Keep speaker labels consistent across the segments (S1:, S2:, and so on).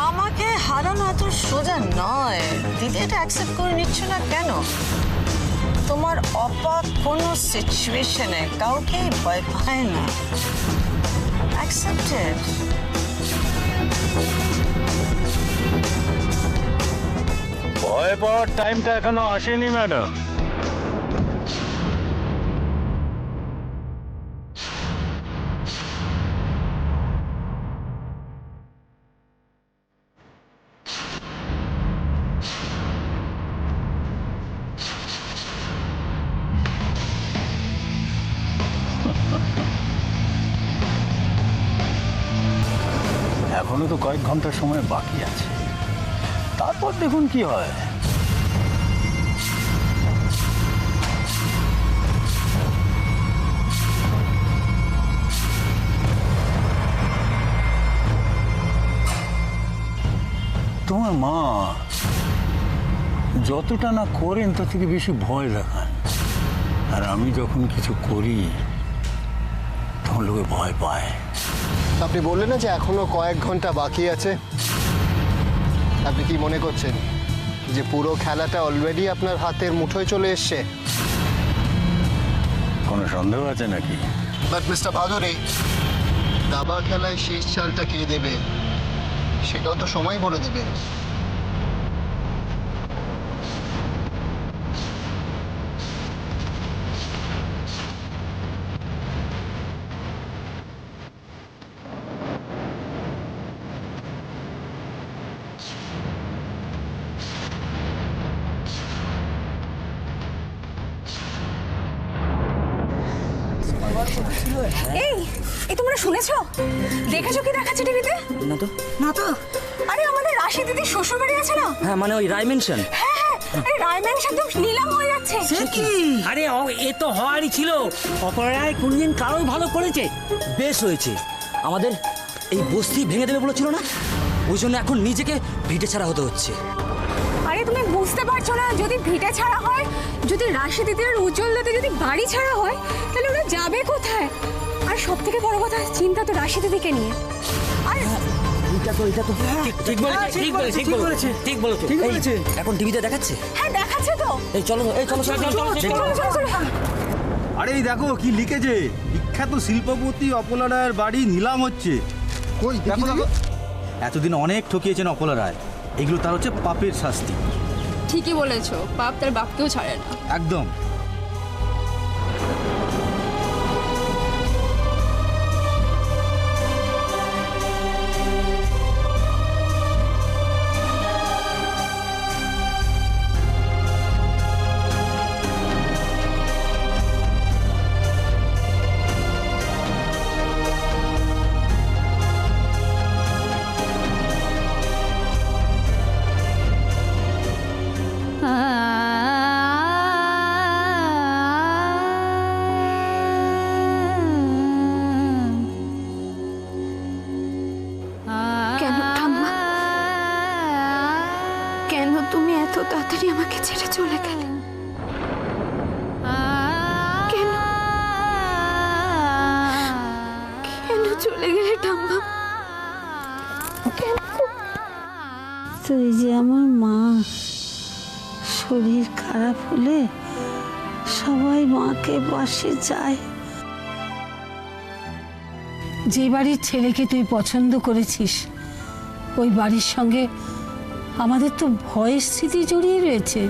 S1: আমাকে হারানো এত সোজা নয়। দিদি এটা অ্যাকসেপ্ট করে নিচ্ছ না কেন? তোমার অপাক কোনো সিচুয়েশনে কাউকে ভয় পায় না। অ্যাকসেপ্টেড।
S2: ভয় পাওয়ার টাইমটা এখনো আসেনি ম্যাডাম। এখনো তো কয়েক ঘন্টার সময় বাকি আছে, তারপর দেখুন কি হয়। তোমার মা যতটা না করেন তার থেকে বেশি ভয় দেখান, আর আমি যখন কিছু করি তখন লোকে ভয় পায়।
S3: আপনি বললেন না যে এখনো কয়েক ঘন্টা বাকি আছে। আপনি কি মনে করছেন যে পুরো খেলাটা অলরেডি আপনার হাতের মুঠোয় চলে এসছে?
S2: কোনো সন্দেহ আছে নাকি?
S3: বাট মিস্টার ভাদুরী, দাবা খেলায় শেষ চালটা কে দেবে সেটাও তো সময় বলে দেবে।
S4: এই এই তোমরা শুনেছো? দেখেছো কি দেখাচ্ছে টিভিতে?
S5: না তো।
S4: না তো। আরে আমাদের রাশি দিদির শ্বশুর বাড়ি আছে না?
S5: হ্যাঁ মানে ওই রাইমেনশন।
S4: হ্যাঁ হ্যাঁ, আরে রায়মেনশন তো নিলাম হয়ে যাচ্ছে।
S6: আরে এ তো হওয়ারই ছিল। অপরায় কোনদিন কারোই ভালো করেছে।
S5: বেশ হয়েছে, আমাদের এই বস্তি ভেঙে দেবে বলেছিল না, ওই জন্য এখন নিজেকে ভিটে ছাড়া হতে হচ্ছে।
S4: আরে তুমি বুঝতে পারছো না, যদি ভিটে ছাড়া হয়, যদি রাশি দিদির আর উজ্জ্বল দাতে যদি বাড়ি ছাড়া হয়, তাহলে ওরা যাবে কোথায়? আর সব থেকে বড় কথা, চিন্তা তো রাশি দিদিকে নিয়ে। আর
S5: এটা তো
S6: ঠিক বলেছে, ঠিক বলেছে, ঠিক বলেছে, ঠিক বলেছে, ঠিক বলেছে।
S5: এখন টিভিতে দেখাচ্ছে।
S4: হ্যাঁ দেখাচ্ছে তো।
S5: এই চলো চলো চলো চলো
S4: চলো চলো চলো।
S7: আরে এই দেখো কি লিখেছে, বিখ্যাত শিল্পপতি অপলা রায়ের বাড়ি নিলাম হচ্ছে।
S3: কই
S7: দেখো দেখো, এতদিন অনেক ঠকিয়েছেন অপলা রায়, এগুলো তার হচ্ছে পাপের শাস্তি।
S8: ঠিকই বলেছো, পাপ তার বাপকেও ছাড়ে না।
S7: একদম।
S8: কেন ঠাম্মা, কেন তুমি এত তাড়াতাড়ি আমাকে ছেড়ে চলে গেলে? কেন কেন চলে গেলে ঠাম্মা? কেন?
S9: তুই যে আমার মা, শরীর খারাপ হলে সবাই মাকে পাশে যায়। যে বাড়ির ছেলেকে তুই পছন্দ করেছিস, ওই বাড়ির সঙ্গে আমাদের তো ভয়ের স্মৃতি জড়িয়ে রয়েছে।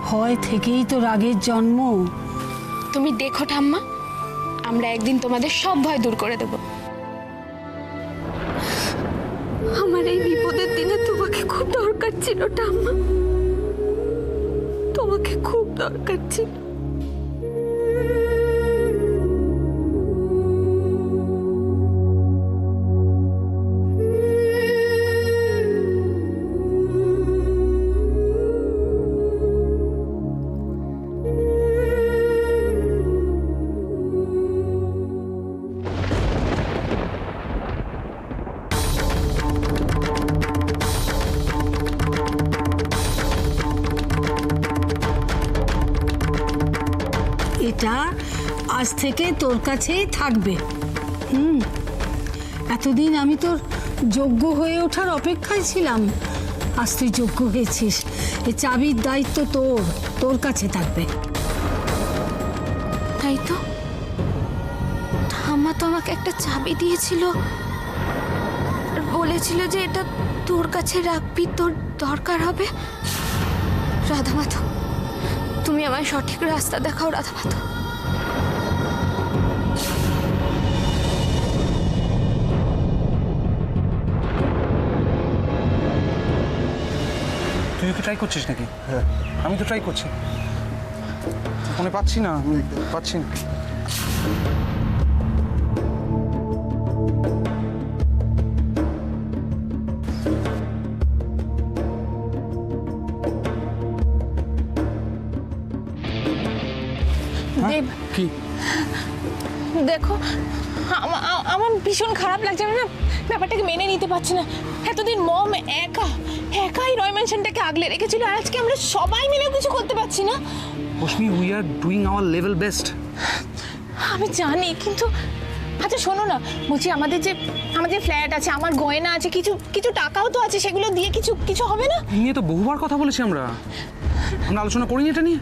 S9: ভয় থেকেই তো রাগের জন্ম।
S8: তুমি দেখো ঠাম্মা, আমরা একদিন তোমাদের সব ভয় দূর করে দেব। আমার এই বিপদের দিনে তোমাকে খুব দরকার ছিল ঠাম্মা, তোমাকে খুব দরকার ছিল।
S9: এটা আজ থেকে তোর কাছেই থাকবে। এতদিন আমি তোর যোগ্য হয়ে ওঠার অপেক্ষায় ছিলাম। আজ তুই যোগ্য হয়েছিস, এই চাবির দায়িত্ব তোর কাছে থাকবে।
S8: তাই তো ঠাম্মা তো আমাকে একটা চাবি দিয়েছিল আর বলেছিল যে এটা তোর কাছে রাখবি, তোর দরকার হবে। রাধামাধব, তুমি আমায় সঠিক রাস্তা দেখাও রাধামাধব।
S7: তুই কি ট্রাই করছিস নাকি? হ্যাঁ, আমি তো ট্রাই করছি, ফোনে পাচ্ছি না।
S4: দেব,
S7: কি?
S4: দেখো আমার ভীষণ খারাপ লাগছে। আমি না ব্যাপারটাকে মেনে নিতে পারছি না। এতদিন মম একাই রয় ম্যানশনটাকে আগলে রেখেছিল, আর আজকে আমরা সবাই মিলেও কিছু করতে পারছি না।
S7: Rashmi, we are doing our level best.
S4: আমি জানি, কিন্তু আচ্ছা শোনো না, বলছি আমাদের যে ফ্ল্যাট আছে, আমার গয়না আছে, কিছু টাকাও তো আছে, সেগুলো দিয়ে কিছু হবে না?
S7: এই নিয়ে তো বহুবার কথা বলেছি আমরা আলোচনা করিনি এটা নিয়ে।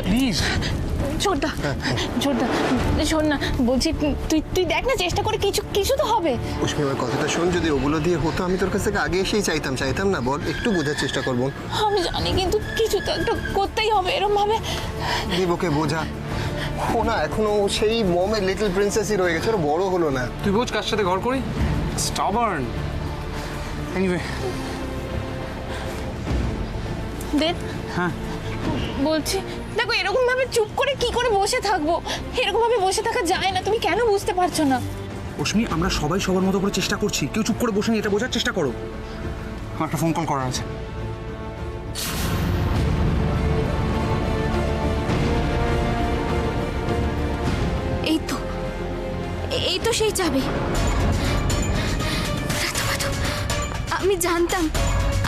S7: প্লিজ
S4: জোরদা শোন না, বলছি তুই দেখ না, চেষ্টা করে কিছু তো হবে।
S3: উষ্মি, আমার কথাটা শোন, যদি ওগুলো দিয়ে হতো আমি তোর কাছ থেকে আগে এসেই চাইতাম না। বল, একটু বোঝার চেষ্টা করবো।
S4: আমি জানি, কিন্তু কিছু তো একটা করতেই হবে এরম ভাবে।
S3: ওকে বোঝা। ও না এখনো সেই মমের লিটল প্রিন্সেসই রয়ে গেছে, ওর বড় হলো না।
S7: তুই বোঝ কার সাথে ঘর করি। স্টাবার্ন। এনিওয়ে,
S4: দেখ,
S7: হ্যাঁ
S4: বলছি দেখো, এরকম ভাবে চুপ করে কি করে বসে থাকবো? এরকম ভাবে বসে থাকা যায় না, তুমি কেন বুঝতে পারছো না?
S7: রশ্মি, আমরা সবাই সবার মতো করে চেষ্টা করছি, কেউ চুপ করে বসে নি, এটা বোঝার চেষ্টা করো। আমার একটা ফোন কল করার আছে।
S8: এই তো সেই চাবি। রাধামাধব,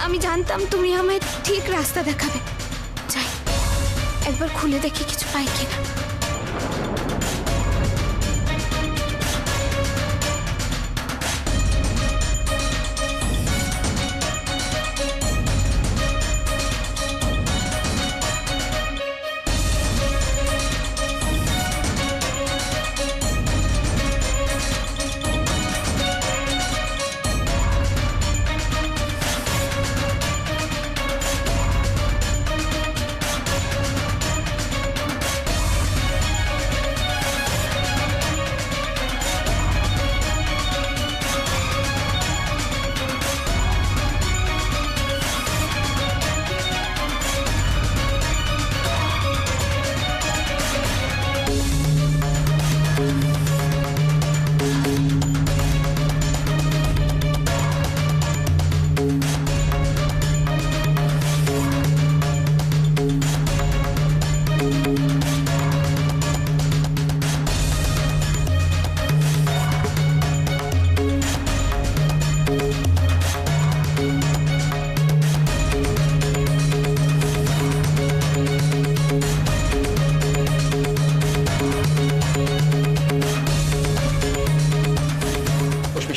S8: আমি জানতাম তুমি আমায় ঠিক রাস্তা দেখাবে। যাই একবার খুলে দেখি কিছু পাই কিনা।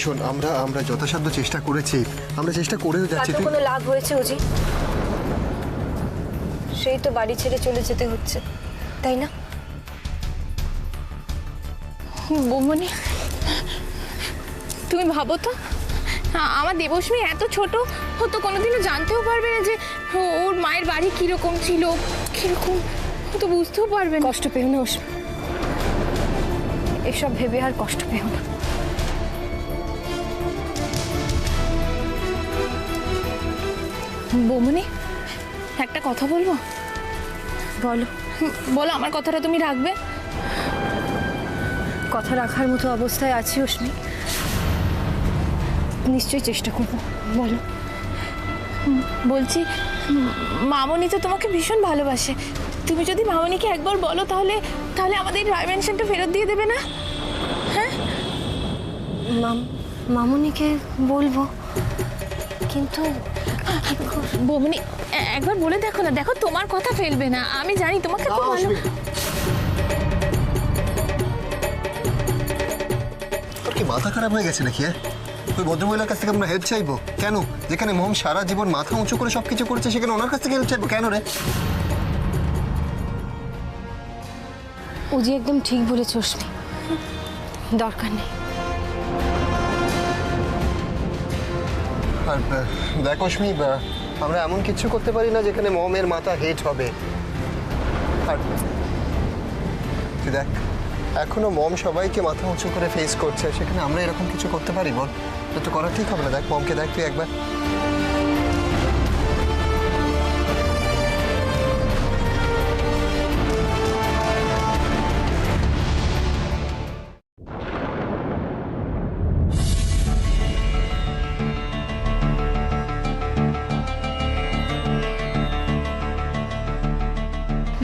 S3: শোন, আমরা যথাসাধ্য চেষ্টা করেছি, আমরা চেষ্টা করেও যাচ্ছি।
S10: তাতে কোনো লাভ হয়েছে অজি? সেই তো বাড়ি ছেড়ে চলে যেতে হচ্ছে, তাই না?
S4: বৌমনি, তুমি ভাবো তো, আমার দেবশ্মী এত ছোট, ও তো কোনোদিনও জানতেও পারবে না যে ওর মায়ের বাড়ি কিরকম ছিল, কিরকম, ও তো বুঝতেও পারবে না।
S10: কষ্ট পেও না অশ্মি, এসব ভেবে আর কষ্ট পেও না।
S4: বৌমনি, একটা কথা বলবো?
S10: বলো।
S4: বলো, আমার কথাটা তুমি রাখবে?
S10: কথা রাখার মতো অবস্থায় আছি অশ্মি, নিশ্চয়ই চেষ্টা করবো। বলো।
S4: বলছি, মামনি তো তোমাকে ভীষণ ভালোবাসে। তুমি যদি মামনিকে একবার বলো, তাহলে আমাদের রয় ম্যানশনটা ফেরত দিয়ে দেবে না? হ্যাঁ,
S10: মামনিকে বলবো, কিন্তু
S4: বৌমনি একবার বলে দেখো না, দেখো তোমার কথা ফেলবে না। আমি জানি তোমাকে খুব ভালো।
S3: তোর কি মাথা খারাপ হয়ে গেছে নাকি? হ্যাঁ, ওই ভদ্রমহিলার কাছ থেকে আমরা হেল্প চাইবো কেন? যেখানে মম সারা জীবন মাথা উঁচু করে সবকিছু করেছে, সেখানে ওনার কাছ থেকে হেল্প চাইবো কেন রে?
S10: ও যে একদম ঠিক বলেছ অশ্মি, দরকার নেই।
S3: আর দেখ অশ্মি, আমরা এমন কিছু করতে পারি না যেখানে মমের মাথা হেট হবে। আর তুই দেখ, এখনো মম সবাইকে মাথা উঁচু করে ফেস করছে, সেখানে আমরা এরকম কিছু করতে পারি বল? এটা তো করা ঠিক হবে না। দেখ মমকে দেখ তুই একবার।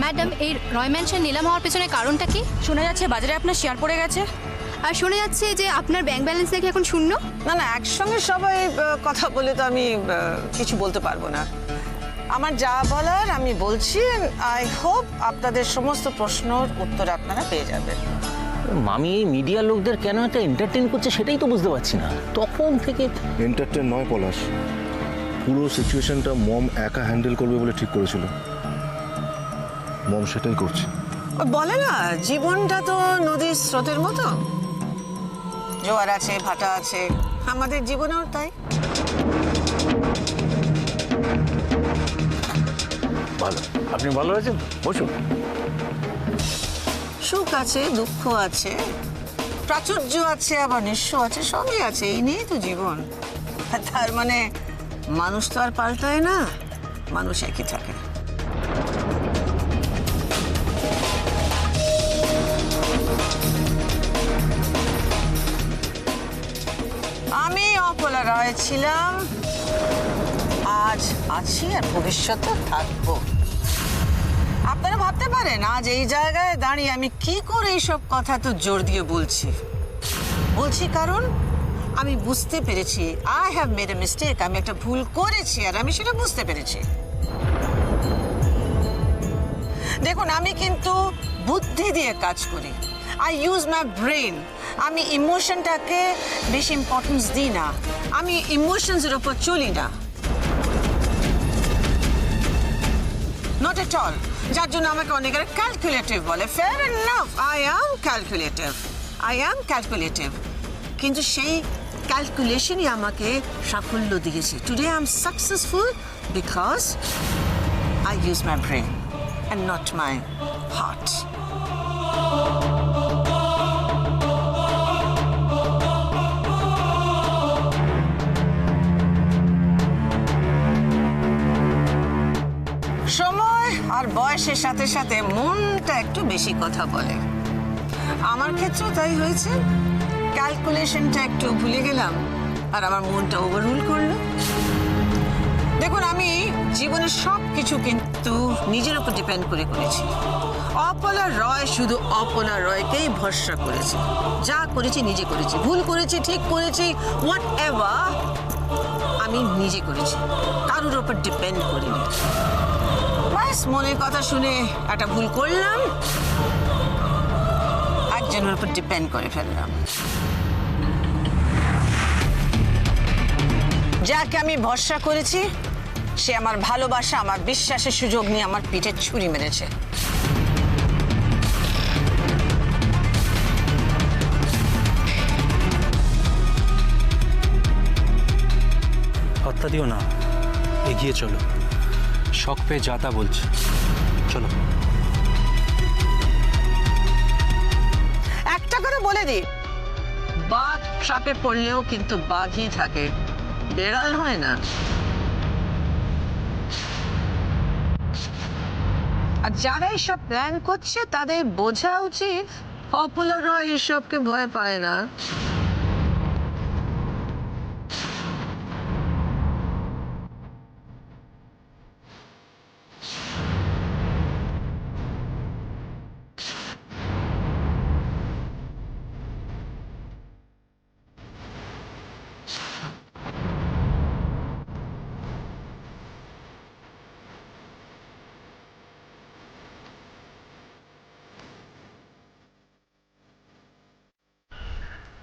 S8: ম্যাডাম, এই রয় ম্যানশন নিলাম হওয়ার পেছনে কারণটা কি?
S4: শোনা যাচ্ছে বাজারে আপনার শেয়ার পড়ে গেছে।
S8: আর শোনা যাচ্ছে যে আপনার ব্যাংক ব্যালেন্স নাকি এখন শূন্য।
S1: না না, একসঙ্গে সবাই কথা বলে তো আমি কিছু বলতে পারবো না। আমার যা বলার আমি বলছি। আই হোপ আপনাদের সমস্ত প্রশ্নের উত্তর আপনারা পেয়ে যাবেন।
S5: মামি এই মিডিয়া লোকদের কেন একটা এন্টারটেইন করছে সেটাই তো বুঝতে পারছি না তখন থেকে।
S11: এন্টারটেইন নয় পলাশ, পুরো সিচুয়েশনটা মম একা হ্যান্ডেল করবে বলে ঠিক করেছিল। মম সেটাই করছে।
S1: বলে না, জীবনটা তো নদীর স্রোতের মতো, জোয়ার আছে ভাটা আছে, আমাদের জীবনেও তাই।
S2: ভালো, আপনি ভালো আছেন? বসুন।
S1: সুখ আছে, দুঃখ আছে, প্রাচুর্য আছে, আবার নিঃস্ব আছে, সবই আছে। এই নিয়েই তো জীবন। তার মানে মানুষ তো আর পাল্টায় না, মানুষ একই থাকে। আমি অপলা রায় ছিলাম, আজ আছি, আর ভবিষ্যতে থাকবো। আপনারা ভাবতে পারেন আজ এই জায়গায় দাঁড়িয়ে আমি কি করে এইসব কথা তো জোর দিয়ে বলছি কারণ আমি বুঝতে পেরেছি I have made a mistake. আমি একটা ভুল করেছি আর আমি সেটা বুঝতে পেরেছি। দেখুন, আমি কিন্তু বুদ্ধি দিয়ে কাজ করি। I use my brain. আমি ইমোশনটাকে বেশি ইম্পর্টেন্স দিই না, আমি ইমোশনসের ওপর চলি না, নট এট অল। যার জন্য আমাকে অনেকের ক্যালকুলেটিভ বলে। Fair enough, I am calculative. কিন্তু সেই ক্যালকুলেশনই আমাকে সাফল্য দিয়েছে। Today I am successful because I use my brain and not my heart. সময় আর বয়সের সাথে সাথে মনটা একটু বেশি কথা বলে। আমার ক্ষেত্রেও তাই হয়েছে। ক্যালকুলেশনটা একটু ভুলে গেলাম আর আমার মনটা ওভাররুল করলো। দেখুন, আমি জীবনের সব কিছু কিন্তু নিজের উপর ডিপেন্ড করে করেছি। অপলা রয় শুধু অপলা রয়কেই ভরসা করেছে। যা করেছি নিজে করেছি, ভুল করেছি ঠিক করেছি, হোয়াট এভার আমি নিজে করেছি, কারোর ওপর ডিপেন্ড করিনি। ব্যাস, মনের কথা শুনে একটা ভুল করলাম, একজনের উপর ডিপেন্ড করে ফেললাম। যাকে আমি ভরসা করেছি সে আমার ভালোবাসা, আমার বিশ্বাসের সুযোগ নিয়ে আমার পিঠে ছুরি মেরেছে।
S12: হত্যা দিও না, এগিয়ে চলো। শখ পেয়ে যাতা বলছে, চলো।
S1: একটা কথা বলে দিই, বাঘ ট্রাপে পড়লেও কিন্তু বাঘই থাকে, বেড়াল হয় না। আর যারা এইসব প্ল্যান করছে তাদের বোঝা উচিত অপলা রয় এসবকে ভয় পায় না।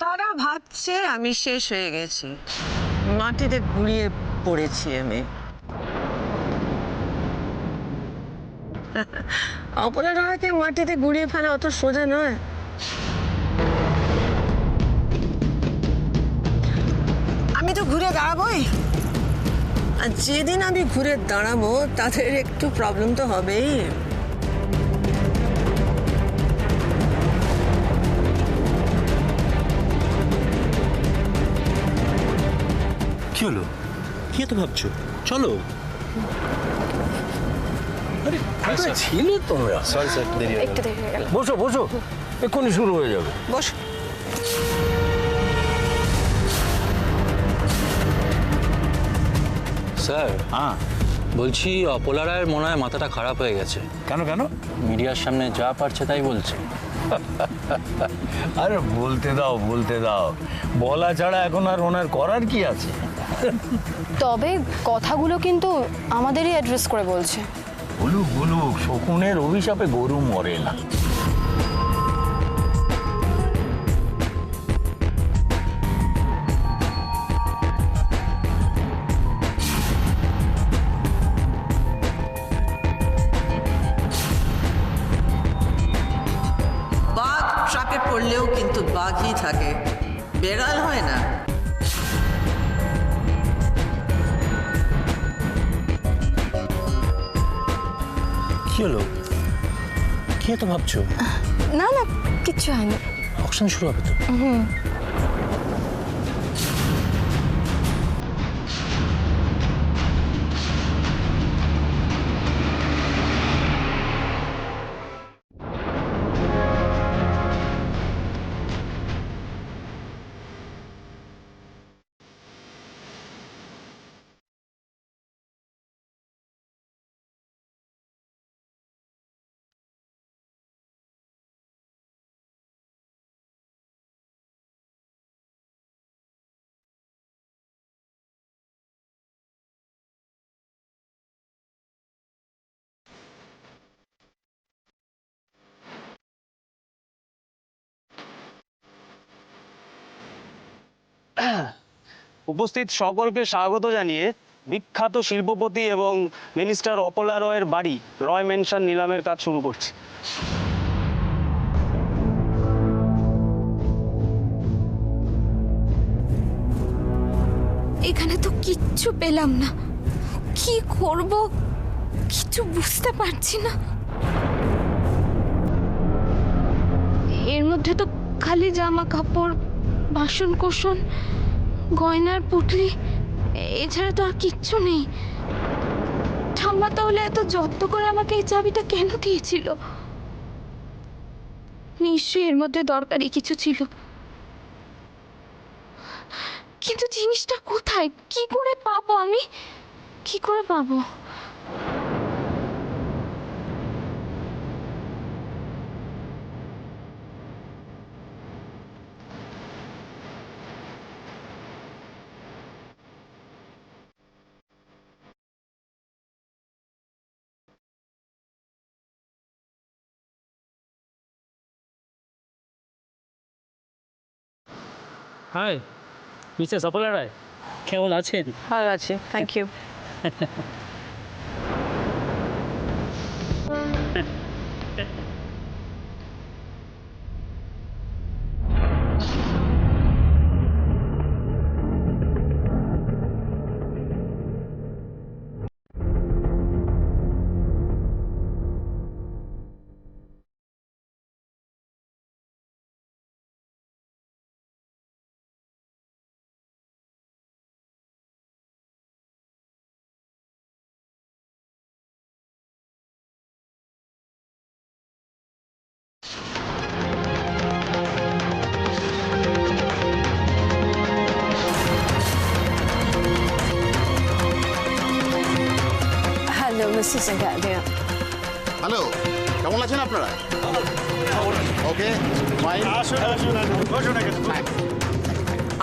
S1: তারা ভাবছে আমি শেষ হয়ে গেছি, মাটিতে গুড়িয়ে পড়েছি আমি। অপরাধকে মাটিতে গুড়িয়ে ফেলা অত সোজা নয়। আমি তো ঘুরে দাঁড়াবোই, আর যেদিন আমি ঘুরে দাঁড়াবো তাদের একটু প্রবলেম তো হবেই।
S12: কি হলো? কি এত ভাবছো? চলো।
S2: আরে কোথায় ছিলে তোমরা?
S11: সরি স্যার, দেরি হয়ে
S10: একটু দেখে গেল।
S2: বসো বসো, এক্ষুনি শুরু হয়ে যাবে।
S1: বস।
S12: স্যার,
S2: হ্যাঁ
S12: বলছি অপলা রায়ের মনে হয় মাথাটা খারাপ হয়ে গেছে।
S2: কেন কেন?
S12: মিডিয়ার সামনে যা পারছে তাই বলছে।
S2: আরে বলতে দাও বলতে দাও, বলা ছাড়া এখন আর ওনার করার কি আছে?
S10: তবে কথাগুলো কিন্তু আমাদেরই অ্যাড্রেস করে বলছে।
S2: বলুক বলুক, শকুনের অভিশাপে গরু মরে না।
S1: বাঘ ট্রাপে পড়লেও কিন্তু বাঘই থাকে, বেড়াল হয় না।
S12: কি হলো? কি এত ভাবছো?
S10: না না, কিচ্ছু হয়নি।
S12: অকশন শুরু হবে তো।
S13: উপস্থিত সকলকে স্বাগত জানিয়ে বিখ্যাত শিল্পপতি এবং মিনিস্টার অপলা রয়ের বাড়ি রয় ম্যানশন নিলামের কাজ শুরু করছি।
S8: এখানে তো কিচ্ছু পেলাম না, কি করব কিছু বুঝতে পারছি না। এর মধ্যে তো খালি জামা কাপড়, বাসন কোসন, গয়নার পুটলি, এছাড়া তো আর কিচ্ছু নেই। ঠাম্মা তাহলে এত যত্ন করে আমাকে এই চাবিটা কেন দিয়েছিল? নিশ্চয়ই এর মধ্যে দরকারি কিছু ছিল, কিন্তু জিনিসটা কোথায়, কি করে পাবো আমি, কি করে পাবো?
S6: হাই মিসেস অপলা রায়, কেমন আছেন?
S1: ভালো আছে, থ্যাংক ইউ।
S10: হ্যালো মিসেস গার্ডিয়া।
S14: হ্যালো, কেমন আছেন আপনারা? ওকে,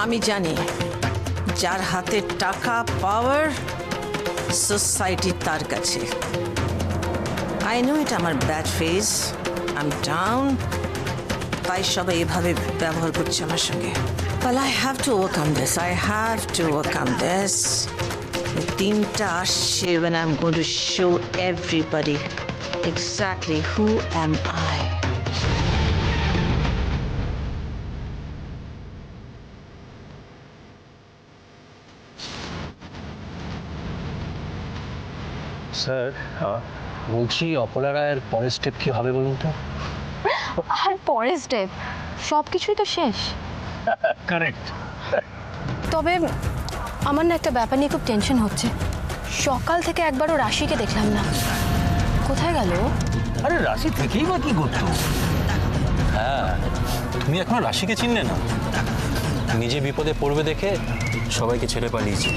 S1: আমি জানি যার হাতে টাকা, পাওয়ার, সোসাইটি তার কাছে। আই নো এটা আমার bad phase, I am down, তাই সবাই এভাবে ব্যবহার করছে আমার সঙ্গে। Well, I have to overcome this. I have to overcome this. The dinta ashe when I'm going to show everybody exactly who am I.
S12: Sir বলছি অপলা রায়ের পরের স্টেপ কি হবে বলুন তো?
S10: আর পরের স্টেপ সব কিছুই তো শেষ।
S12: কারেক্ট।
S10: তবে আমার না একটা ব্যাপার নিয়ে খুব টেনশন হচ্ছে। সকাল থেকে একবারও রাশিকে দেখলাম না, কোথায় গেল?
S12: আরে রাশি থেকেই বা কি করতো? হ্যাঁ, তুমি এখনো রাশিকে চিনলে না? নিজে বিপদে পড়বে দেখে সবাইকে ছেড়ে পালিয়েছি।